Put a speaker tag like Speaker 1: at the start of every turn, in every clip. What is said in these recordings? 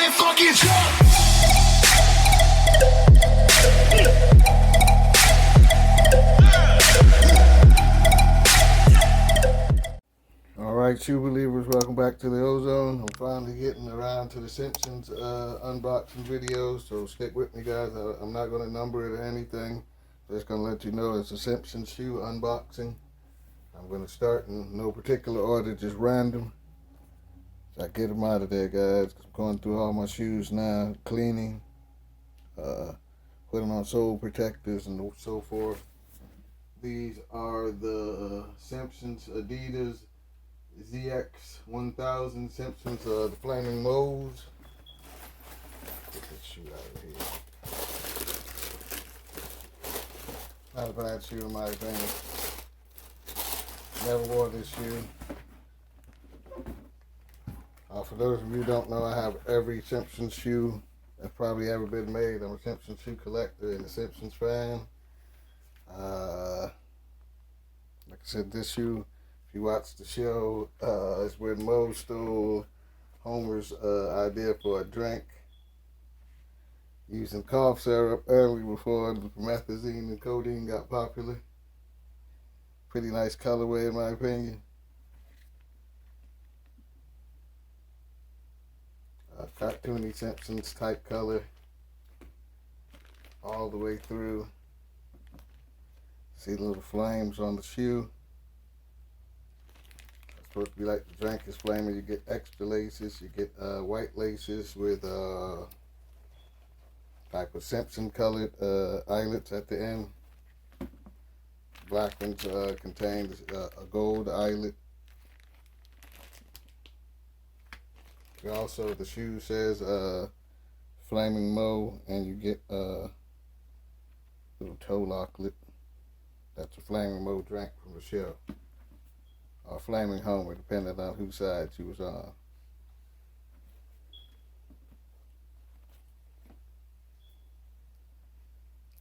Speaker 1: Everybody fucking jump!
Speaker 2: Alright, shoe believers, welcome back to the Ozone. I'm finally getting around to the Simpsons unboxing videos, so stick with me, guys. I'm not going to number it or anything. I'm just going to let you know it's a Simpsons shoe unboxing. I'm going to start in no particular order, just random. So I get them out of there, guys. I'm going through all my shoes now, cleaning, putting on sole protectors and so forth. These are the Simpsons Adidas ZX 1000 Simpsons, the Flaming Moes. Get this shoe out of here. Not a bad shoe in my opinion. Never wore this shoe. For those of you who don't know, I have every Simpsons shoe that's probably ever been made. I'm a Simpsons shoe collector and a Simpsons fan. Like I said, this shoe, if you watch the show, it's where Moe stole Homer's idea for a drink using cough syrup early before methazine and codeine got popular. Pretty nice colorway in my opinion. Cartoony Simpsons type color all the way through. See the little flames on the shoe. It's supposed to be like the drink is flaming. You get extra laces. You get white laces with type of Simpson colored eyelets at the end. Black ones contain a gold eyelet. Also, the shoe says Flaming Moe, and you get a little toe locklet. That's a Flaming Moe drink from the show. Or Flaming Homer, depending on whose side she was on. I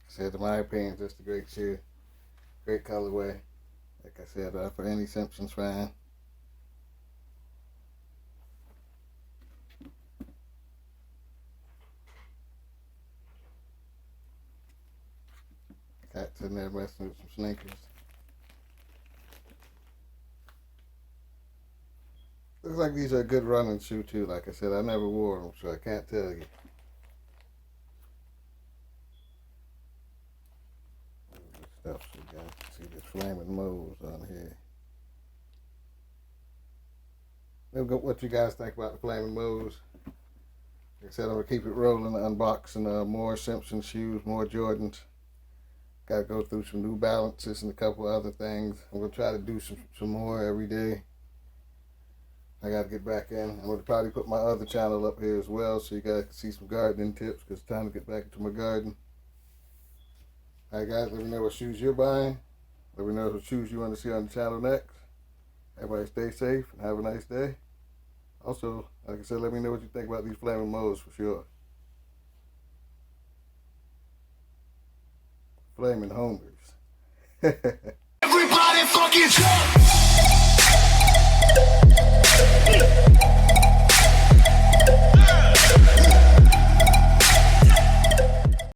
Speaker 2: said, in my opinion, just a great shoe. Great colorway. Like I said, for any Simpsons fan. Cat's in there messing with some sneakers. Looks like these are a good running shoe too. Like I said, I never wore them, so I can't tell you. Stuff so you guys can see the Flaming Moes on here. What you guys think about the Flaming Moes? Like I said, I'm gonna keep it rolling, unboxing more Simpsons shoes, more Jordans. Got to go through some New Balances and a couple other things. I'm going to try to do some more every day. I got to get back in. I'm going to probably put my other channel up here as well so you guys can see some gardening tips because it's time to get back into my garden. Alright guys, let me know what shoes you're buying. Let me know what shoes you want to see on the channel next. Everybody stay safe and have a nice day. Also, like I said, let me know what you think about these Flaming Moes for sure. Flaming Homers.
Speaker 1: Everybody fucking jump!